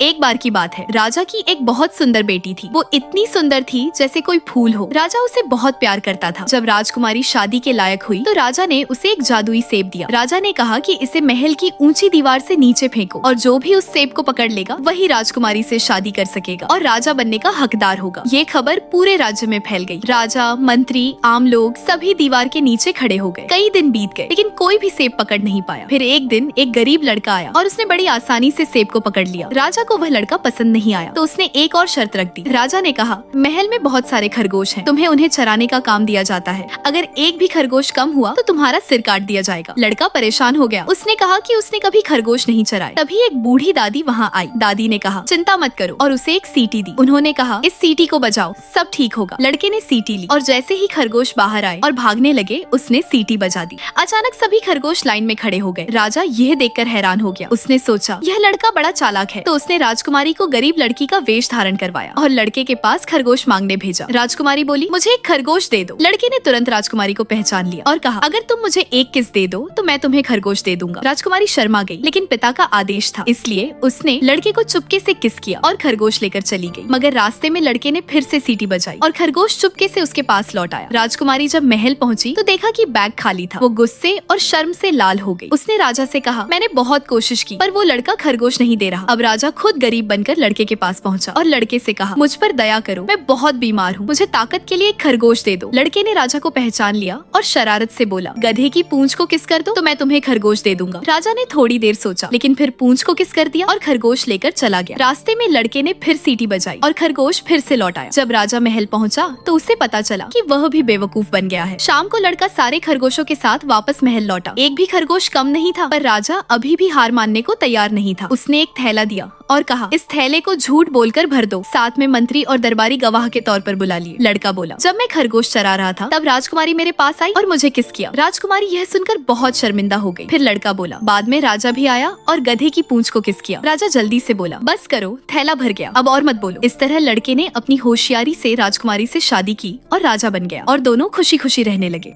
एक बार की बात है, राजा की एक बहुत सुंदर बेटी थी। वो इतनी सुंदर थी जैसे कोई फूल हो। राजा उसे बहुत प्यार करता था। जब राजकुमारी शादी के लायक हुई तो राजा ने उसे एक जादुई सेब दिया। राजा ने कहा कि इसे महल की ऊंची दीवार से नीचे फेंको और जो भी उस सेब को पकड़ लेगा वही राजकुमारी से शादी कर सकेगा और राजा बनने का हकदार होगा। ये खबर पूरे राज्य में फैल गई। राजा, मंत्री, आम लोग सभी दीवार के नीचे खड़े हो गए। कई दिन बीत गए लेकिन कोई भी सेब पकड़ नहीं पाया। फिर एक दिन एक गरीब लड़का आया और उसने बड़ी आसानी से सेब को पकड़ लिया। राजा को वह लड़का पसंद नहीं आया तो उसने एक और शर्त रख दी। राजा ने कहा, महल में बहुत सारे खरगोश हैं, तुम्हें उन्हें चराने का काम दिया जाता है। अगर एक भी खरगोश कम हुआ तो तुम्हारा सिर काट दिया जाएगा। लड़का परेशान हो गया। उसने कहा कि उसने कभी खरगोश नहीं चराए। तभी एक बूढ़ी दादी वहाँ आई। दादी ने कहा, चिंता मत करो, और उसे एक सीटी दी। उन्होंने कहा, इस सीटी को बजाओ, सब ठीक होगा। लड़के ने सीटी ली और जैसे ही खरगोश बाहर आए और भागने लगे उसने सीटी बजा दी। अचानक सभी खरगोश लाइन में खड़े हो गए। राजा यह देखकर हैरान हो गया। उसने सोचा यह लड़का बड़ा चालाक है, तो उसने राजकुमारी को गरीब लड़की का वेश धारण करवाया और लड़के के पास खरगोश मांगने भेजा। राजकुमारी बोली, मुझे एक खरगोश दे दो। लड़के ने तुरंत राजकुमारी को पहचान लिया और कहा, अगर तुम मुझे एक किस दे दो तो मैं तुम्हें खरगोश दे दूंगा। राजकुमारी शर्मा गई, लेकिन पिता का आदेश था इसलिए उसने लड़के को चुपके से किस किया और खरगोश लेकर चली गई। मगर रास्ते में लड़के ने फिर से सीटी बजाई और खरगोश चुपके से उसके पास लौट आया। राजकुमारी जब महल पहुंची तो देखा कि बैग खाली था। वो गुस्से और शर्म से लाल हो गई। उसने राजा से कहा, मैंने बहुत कोशिश की पर वो लड़का खरगोश नहीं दे रहा। अब राजा खुद गरीब बनकर लड़के के पास पहुंचा और लड़के से कहा, मुझ पर दया करो, मैं बहुत बीमार हूँ, मुझे ताकत के लिए एक खरगोश दे दो। लड़के ने राजा को पहचान लिया और शरारत से बोला, गधे की पूंछ को किस कर दो तो मैं तुम्हें खरगोश दे दूंगा। राजा ने थोड़ी देर सोचा लेकिन फिर पूंछ को किस कर दिया और खरगोश लेकर चला गया। रास्ते में लड़के ने फिर सीटी बजाई और खरगोश फिर से लौट आया। जब राजा महल पहुंचा तो उसे पता चला कि वह भी बेवकूफ बन गया है। शाम को लड़का सारे खरगोशों के साथ वापस महल लौटा। एक भी खरगोश कम नहीं था, पर राजा अभी भी हार मानने को तैयार नहीं था। उसने एक थैला दिया और कहा, इस थैले को झूठ बोलकर भर दो, साथ में मंत्री और दरबारी गवाह के तौर पर बुला लिए। लड़का बोला, जब मैं खरगोश चरा रहा था तब राजकुमारी मेरे पास आई और मुझे किस किया। राजकुमारी यह सुनकर बहुत शर्मिंदा हो गई। फिर लड़का बोला, बाद में राजा भी आया और गधे की पूंछ को किस किया। राजा जल्दी से बोला, बस करो, थैला भर गया, अब और मत बोलो। इस तरह लड़के ने अपनी होशियारी से राजकुमारी से शादी की और राजा बन गया और दोनों खुशी खुशी रहने लगे।